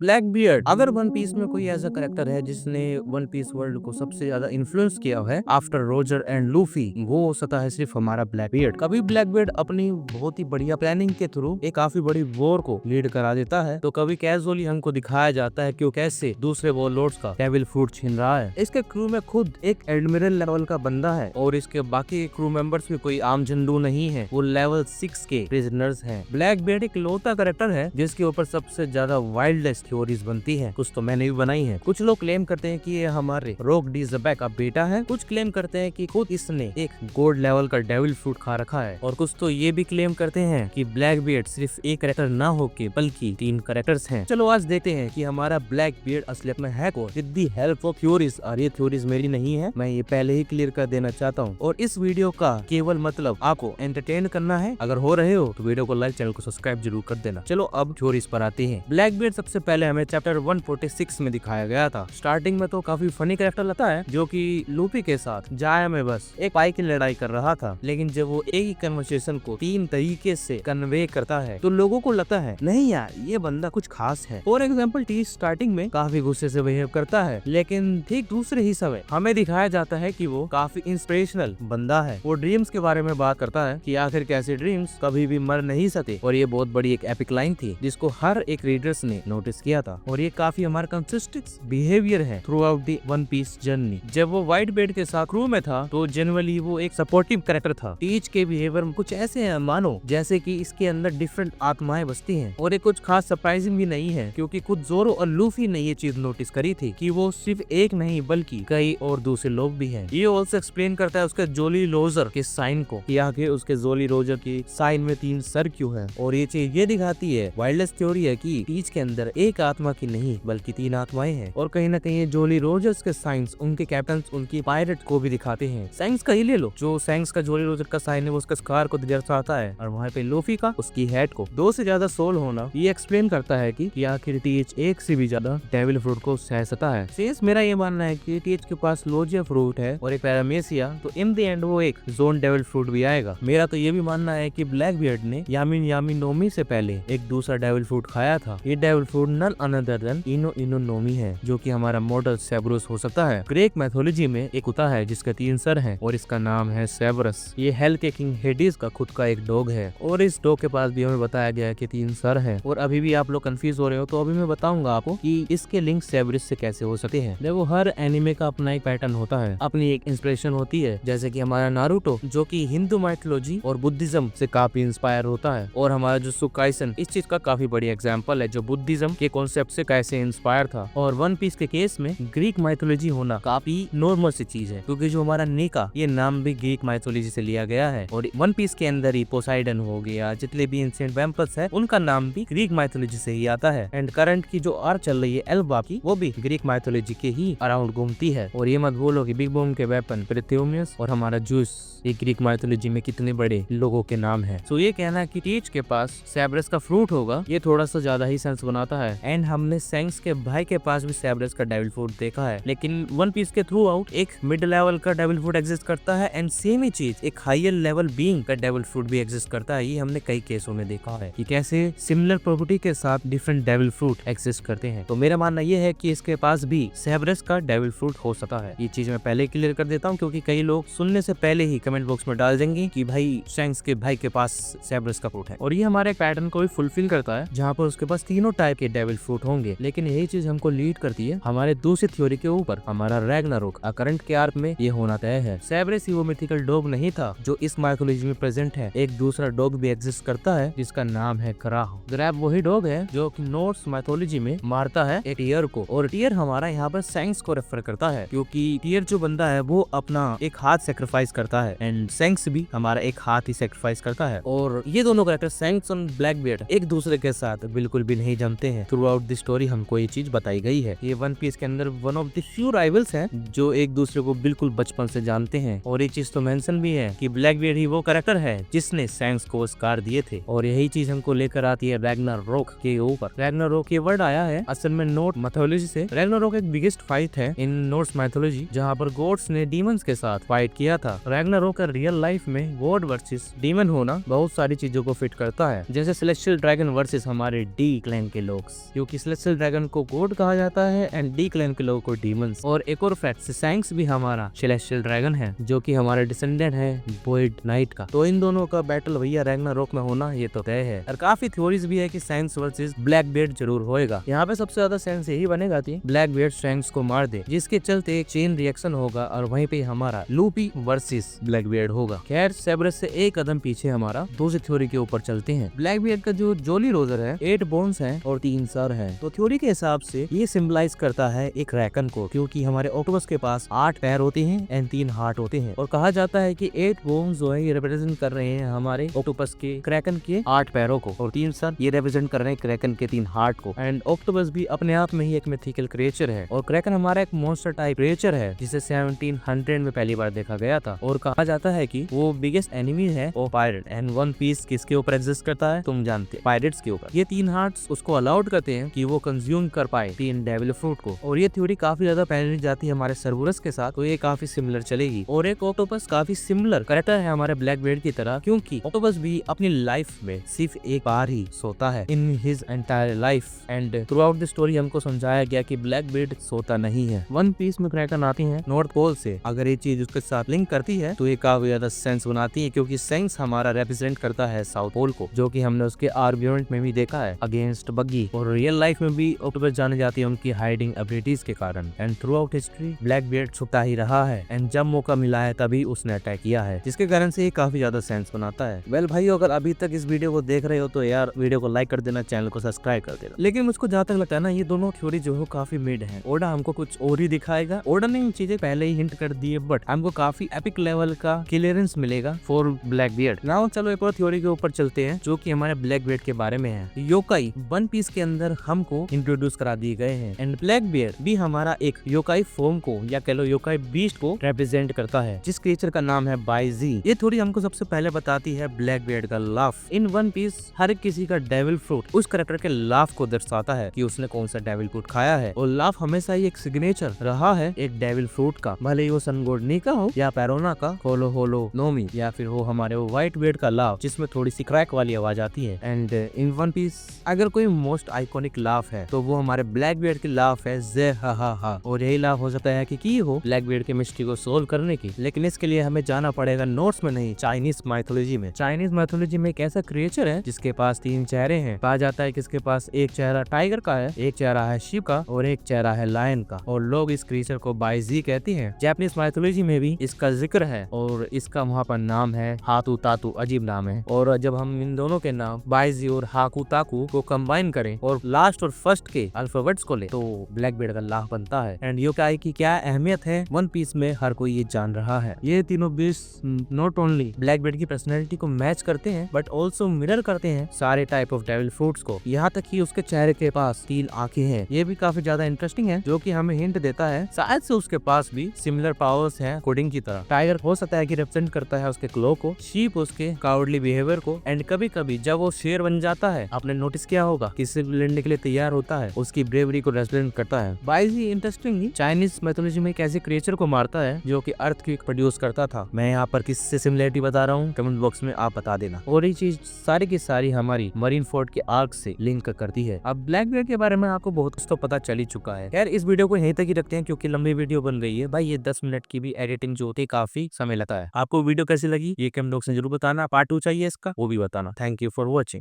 Black beard. अगर one piece में कोई ऐसा करेक्टर है जिसने वन पीस वर्ल्ड को सबसे ज्यादा इन्फ्लुएंस किया है आफ्टर रोजर एंड लूफी, वो हो सकता है सिर्फ हमारा ब्लैक बियर्ड। कभी ब्लैक बियर्ड अपनी बहुत ही बढ़िया प्लानिंग के थ्रू एक काफी बड़ी वॉर को लीड करा देता है, तो कभी कैजुअली हमको दिखाया जाता है कि वो कैसे दूसरे वॉरलॉर्ड्स का डेविल फ्रूट छीन रहा है। इसके क्रू में खुद एक एडमिरल लेवल का बंदा है और इसके बाकी क्रू मेंबर्स भी कोई आम झंडू नहीं है, वो लेवल 6 के प्रिजनर्स हैं। ब्लैक बियर्ड एक लौता करेक्टर है जिसके ऊपर सबसे ज्यादा वाइल्डेस्ट थ्योरीज बनती है। कुछ तो मैंने भी बनाई है। कुछ लोग क्लेम करते हैं कि ये हमारे रोक डी ज़बैक का बेटा है, कुछ क्लेम करते हैं कि खुद इसने एक गोल्ड लेवल का डेविल फ्रूट खा रखा है, और कुछ तो ये भी क्लेम करते हैं कि ब्लैक बियर्ड सिर्फ एक करेक्टर ना होके बल्कि 3 करेक्टर्स हैं। चलो आज देखते हैं कि हमारा ब्लैक बियर्ड असलियत में है कौन, with the help of theories. और ये थ्योरीज मेरी नहीं है, मैं ये पहले ही क्लियर कर देना चाहता हूँ, और इस वीडियो का केवल मतलब आपको एंटरटेन करना है। अगर हो रहे हो तो वीडियो को लाइक, चैनल को सब्सक्राइब जरूर कर देना। चलो अब थ्योरीज पर आते हैं। ब्लैक बियर्ड सबसे पहले हमें चैप्टर 146 में दिखाया गया था। स्टार्टिंग में तो काफी फनी कैरेक्टर लगता है, जो कि लूफी के साथ जाया में बस एक पाई की लड़ाई कर रहा था, लेकिन जब वो एक ही कन्वर्सेशन को 3 तरीके से कन्वे करता है तो लोगों को लगता है नहीं यार ये बंदा कुछ खास है। फॉर एग्जाम्पल टी स्टार्टिंग में काफी गुस्से से बिहेव करता है, लेकिन ठीक दूसरे ही समय हमें दिखाया जाता है कि वो काफी इंस्पिरेशनल बंदा है। वो ड्रीम्स के बारे में बात करता है कि आखिर कैसे ड्रीम्स कभी भी मर नहीं सकते, और ये बहुत बड़ी एक एपिक लाइन थी जिसको हर एक रीडर्स ने नोटिस किया था, और ये काफी हमारा कंसिस्टेंट बिहेवियर है throughout the one piece journey. जब वो व्हाइट बेड के साथ क्रू में था तो जनरली वो एक सपोर्टिव कैरेक्टर था। टीच के बिहेवियर में कुछ ऐसे है मानो जैसे कि इसके अंदर डिफरेंट आत्माएं बसती हैं, और ये कुछ खास सरप्राइजिंग भी नहीं है क्योंकि खुद जोरो और लूफी ने ये चीज नोटिस करी थी कि वो सिर्फ एक नहीं बल्कि कई और दूसरे लोग भी हैं। ये ऑल्सो एक्सप्लेन करता है उसके जोली रोजर के साइन को, कि आगे उसके जोली रोजर की साइन में 3 सर क्यों है, और ये चीज ये दिखाती है वाइल्डेस्ट थ्योरी है कि टीच के अंदर एक आत्मा की नहीं बल्कि 3 आत्माएं हैं। और कहीं ना कहीं जोली रोजर्स के साइंस उनके कैप्टन उनकी पायरेट को भी दिखाते हैं। सैंक्स का ही ले लो, जो सैंक्स का जोली रोजर का साइन है वो उसका स्कार को दर्शाता है, और वहाँ पे लूफी का उसकी हेड को। 2 से ज्यादा सोल होना ये एक्सप्लेन करता है कि आखिर टीच एक से भी ज्यादा डेविल फ्रूट को सह सकता है। शेष मेरा ये मानना है कि टीच के पास लोजिया फ्रूट है और एक पैरामेसिया, तो इन द एंड वो एक जोन डेविल फ्रूट भी आएगा। मेरा तो ये भी मानना है कि ब्लैक बियर्ड ने यामी नोमी से पहले एक दूसरा डेविल फ्रूट खाया था। ये devil fruit none other than इनो नोमी है, जो कि हमारा मॉडल सेब्रोस हो सकता है। ग्रीक मैथोलॉजी में एक कुत्ता है जिसके 3 सर हैं और इसका नाम है सेब्रस। ये हेल के किंग हेडिस का खुद का एक डॉग है, और इस डॉग के पास भी हमें बताया गया है कि 3 सर हैं। और अभी भी आप लोग कंफ्यूज हो रहे हो तो अभी मैं बताऊंगा आपको कि इसके लिंक सेब्रस से कैसे हो सकते हैं। देखो हर एनिमे का अपना एक पैटर्न होता है, अपनी एक इंस्पिरेशन होती है, जैसे कि हमारा नारुतो जो कि हिंदू माइथोलॉजी और बुद्धिज्म से काफी इंस्पायर होता है, और हमारा जो सुकाइसन इस चीज का काफी बड़ी एग्जाम्पल है, जो बुद्धिज्म के कॉन्सेप्ट से कैसे इंस्पायर था। और वन पीस के केस में ग्रीक माइथोलॉजी होना काफी नॉर्मल सी चीज है, क्योंकि जो हमारा नेका ये नाम भी ग्रीक माइथोलॉजी से लिया गया है, और वन पीस के अंदर ही पोसाइडन हो गया, जितने भी एंशिएंट वैम्पर्स है उनका नाम भी ग्रीक माइथोलॉजी से ही आता है। एंड करंट की जो आर्क चल रही है एल्बा की, वो भी ग्रीक माइथोलॉजी के ही अराउंड घूमती है। और ये मत भूलो कि बिग बूम के वेपन प्रिथ्योमियस और हमारा जूस ये ग्रीक माइथोलॉजी में कितने बड़े लोगों के नाम है। तो ये कहना कि टीच के पास सेब्रस का फ्रूट होगा ये थोड़ा सा ज्यादा ही सेंस बनाता है। एंड हमने सैंक्स के भाई के पास भी सेब्रस का डेविल फ्रूट देखा है, लेकिन वन पीस के थ्रू आउट एक मिड लेवल का डेविल फ्रूट एग्जिस्ट करता है, एंड सेम ही चीज एक हायर लेवल बीइंग का डेविल फ्रूट भी एग्जिस्ट करता है। ये हमने कई केसों में देखा है कि कैसे सिमिलर प्रॉपर्टी के साथ डिफरेंट डेविल फ्रूट एग्जिस्ट करते हैं। तो मेरा मानना ये है कि इसके पास भी सेब्रस का डेविल फ्रूट हो सकता है। ये चीज मैं पहले क्लियर कर देता हूँ, क्योंकि कई लोग सुनने से पहले ही कमेंट बॉक्स में डाल देंगे कि भाई सैंक्स के भाई के पास सेब्रस का फ्रूट है, और ये हमारे पैटर्न को भी फुलफिल करता है जहाँ पर उसके पास तीनों टाइप के डेविल फ्रूट होंगे। लेकिन यही चीज हमको लीड करती है हमारे दूसरी थ्योरी के ऊपर, हमारा रैग्नारोक। करंट के आर्क में ये होना तय है। सेब्रस ही वो मिथिकल डॉग नहीं था जो इस माइथोलॉजी में प्रेजेंट है। एक दूसरा डॉग भी एग्जिस्ट करता है जिसका नाम है ग्राह। ग्रैब वही डॉग है जो कि नॉर्स माइथोलॉजी में मारता है एक टीयर को, और टीयर हमारा यहाँ पर सैंक्स को रेफर करता है, क्योंकि टीयर जो बंदा है वो अपना एक हाथ सेक्रीफाइस करता है, एंड सैंक्स भी हमारा एक हाथ ही सेक्रीफाइस करता है। और ये दोनों कैरेक्टर सैंक्स और ब्लैक बियर्ड एक दूसरे के साथ बिल्कुल भी नहीं जमते हैं। थ्रू आउट द स्टोरी हमको ये चीज बताई गई है। ये वन पीस के अंदर one of the few rivals हैं जो एक दूसरे को बिल्कुल बचपन से जानते हैं। और एक चीज तो मेंशन भी है कि ब्लैक बियर्ड ही वो कैरेक्टर है जिसने सैंक्स को स्कार दिए थे, और यही चीज हमको लेकर आती है रैग्नारोक के ऊपर। रैग्नारोक ये वर्ड आया है असल में नॉर्स माइथोलॉजी से। रैग्नारोक एक बिगेस्ट फाइट है इन नॉर्स माइथोलॉजी, जहाँ पर गॉड्स ने डीमंस के साथ फाइट किया था। रैग्नारोक का रियल लाइफ में गॉड वर्सेस डीमन होना बहुत सारी चीजों को फिट करता है, जैसे सेलेस्टियल ड्रैगन वर्सेस हमारे डी क्लैन के लोग। क्योंकि सेलेस्टियल ड्रैगन को गॉड कहा जाता है एंड डी क्लैन के लोगों को डीमंस। और एक और फैक्ट, सैंक्स भी हमारा सेलेस्टियल ड्रैगन है जो कि हमारे डिसेंडेंट है वोइड नाइट का। तो इन दोनों का बैटल भैया रैग्नारोक में होना ये तो तय है। और काफी थ्योरीज भी है कि सैंक्स वर्सेस ब्लैकबीयर्ड जरूर होएगा। यहाँ पे सबसे ज्यादा सेंस यही बनेगा कि ब्लैकबीयर्ड सैंक्स को मार दे, जिसके चलते एक चेन रिएक्शन होगा और वहीं पे हमारा लूपी वर्सेस ब्लैकबीयर्ड होगा। खैर सेब्रस से एक कदम पीछे हमारा दूसरी थ्योरी के ऊपर चलते हैं। ब्लैकबीयर्ड का जो जोली रोजर है 8 बोन्स हैं और 3 सर हैं। तो थ्योरी के हिसाब से ये सिंबलाइज करता है एक क्रैकन को, क्योंकि हमारे ऑक्टोपस के पास 8 पैर होते हैं एंड 3 हार्ट होते हैं। और कहा जाता है कि 8 बोन्स जो है ये रिप्रेजेंट कर रहे हैं हमारे ऑक्टोपस के क्रैकन के 8 पैरों को, और 3 सर ये रिप्रेजेंट कर रहे हैं क्रैकन के 3 हार्ट को। एंड ऑक्टोपस भी अपने आप में ही एक मिथिकल क्रिएचर है और क्रैकन हमारा एक मॉन्स्टर टाइप क्रिएचर है जिसे 1700 में पहली बार देखा गया था। और कहा जाता है कि वो बिगेस्ट एनिमी है वो पायरेट। एंड वन पीस किसके ऊपर एग्जिस्ट करता है तुम जानते हैं, पायरेट्स के ऊपर। ये 3 हार्ट्स उसको अलाउड करते हैं कि वो कंज्यूम कर पाए 3 डेविल फ्रूट को। और ये थ्योरी काफी ज्यादा फैली जाती है हमारे सर्वरस के साथ, तो ये काफी सिमिलर चलेगी। और एक ऑक्टोपस काफी सिमिलर कैरेक्टर है हमारे ब्लैकबीयर्ड की तरह, क्योंकि ऑक्टोपस भी अपनी लाइफ में सिर्फ एक बार ही सोता है in his entire life. And through out the story हमको समझाया गया कि ब्लैकबीयर्ड सोता नहीं है। वन पीस में क्रैकन आती है नॉर्थ पोल से, अगर ये चीज उसके साथ लिंक करती है तो ये काफी ज्यादा सेंस बनाती है, क्योंकि सेंस हमारा रिप्रेजेंट करता है साउथ पोल को, जो कि हमने उसके आर्ग्यूमेंट में भी देखा है अगेंस्ट बग्गी। और रियल लाइफ में भी ऑक्टोपस जाने जाती है उनकी हाइडिंग एबिलिटीज के कारण। एंड थ्रू आउट हिस्ट्री ब्लैकबीयर्ड छुपता ही रहा है एंड जब मौका मिला है तभी उसने अटैक किया है, जिसके कारण से ये काफी ज्यादा सेंस बनाता है। वेल भाई, अगर अभी तक इस वीडियो को देख रहे हो तो यार वीडियो को लाइक कर देना, चैनल को सब्सक्राइब कर देना। लेकिन मुझको जहाँ तक लगता है ना, ये दोनों थ्योरी जो है काफी मिड है। ओडा हमको कुछ और ही दिखाएगा। ओडा ने इन चीजें पहले ही हिंट कर दी है, बट हमको काफी एपिक लेवल का क्लियरेंस मिलेगा फॉर ब्लैकबीयर्ड। नाउ चलो एक और थ्योरी के ऊपर चलते हैं जो कि हमारे ब्लैकबीयर्ड के बारे में है। योकाई वन पीस के अंदर हमको इंट्रोड्यूस करा दिए गए हैं एंड ब्लैकबीयर्ड भी हमारा एक योकाई फॉर्म को या कह लो योकाई बीस्ट को रिप्रेजेंट करता है, जिस क्रिएचर का नाम है बाइजी। ये थ्योरी हमको सबसे पहले बताती है ब्लैकबीयर्ड का लाफ। इन वन पीस हर किसी का डेविल फ्रूट उस कैरेक्टर के लाफ को दर्शाता है कि उसने कौन सा डेविल फ्रूट खाया है। और लाफ हमेशा ही एक सिग्नेचर रहा है एक डेविल फ्रूट का, भले ही वो सन गॉड नी का हो या पैरोना का होलो होलो नोमी, या फिर हो हमारे वो व्हाइट बियर्ड का लाफ जिसमें थोड़ी सी क्रैक वाली आवाज आती है। एंड इन वन पीस अगर कोई मोस्ट आइकॉनिक लाफ है तो वो हमारे ब्लैकबीयर्ड की लाफ है जे हा हा हा। और यही लाफ हो सकता है कि की हो ब्लैकबीयर्ड के मिस्ट्री को सोल्व करने की, लेकिन इसके लिए हमें जाना पड़ेगा नॉर्स में नहीं, चाइनीज माइथोलॉजी में। चाइनीज माइथोलॉजी में एक ऐसा क्रिएचर है जिसके पास 3 चेहरे हैं। कहा जाता है कि इसके पास एक चेहरा टाइगर का है, एक चेहरा है शिव का और एक चेहरा है लायन का। और लोग इस क्रिएचर को बाइजी कहते हैं। जापानीज माइथोलॉजी में भी इसका जिक्र है और इसका वहाँ पर नाम है हातू तातू, अजीब नाम है। और जब हम इन दोनों के नाम बाइजी और हाकू ताकू को कंबाइन करें और लास्ट और फर्स्ट के अल्फाबेट्स को ले तो ब्लैकबीयर्ड का लाफ बनता है। एंड योकाई की क्या अहमियत है वन पीस में हर कोई ये जान रहा है। ये तीनों बीस्ट नॉट ओनली ब्लैकबीयर्ड की पर्सनैलिटी को मैच करते हैं बट ऑल्सो मिरर करते हैं सारे टाइप ऑफ डेविल फ्रूट्स को। यहाँ तक कि उसके चेहरे के पास 3 आंखें हैं। ये भी काफी ज्यादा इंटरेस्टिंग है, जो कि हमें हिंट देता है शायद से उसके पास भी सिमिलर पावर्स हैं कोडिंग की तरह। टाइगर हो सकता है कि रिप्रेजेंट करता है उसके क्लो को, शीप उसके कावर्डली बिहेवियर को, एंड कभी कभी जब वो शेर बन जाता है, आपने नोटिस किया होगा, किसी को लड़ने के लिए तैयार होता है, उसकी ब्रेवरी को रिप्रेजेंट करता है। बाइजी इंटरेस्टिंग चाइनीज मैथोलॉजी में एक ऐसे क्रिएचर को मारता है जो कि अर्थ क्विक प्रोड्यूस करता था। मैं यहाँ पर किससे सिमिलरिटी बता रहा हूँ कमेंट बॉक्स में आप बता देना। और ये चीज सारी की सारी हमारी मरीन फोर्ट के आर्क से लिंक करती है। अब ब्लैकबीयर्ड के बारे में आपको बहुत कुछ तो पता चल ही चुका है। यार इस वीडियो को यहीं तक ही रखते हैं क्योंकि लंबी वीडियो बन गई है भाई। ये 10 मिनट की भी एडिटिंग जो होती है काफी समय लगता है। आपको वीडियो कैसी लगी ये कमेंट बॉक्स में जरूर बताना। पार्ट 2 चाहिए इसका, वो भी बताना। Thank you for watching.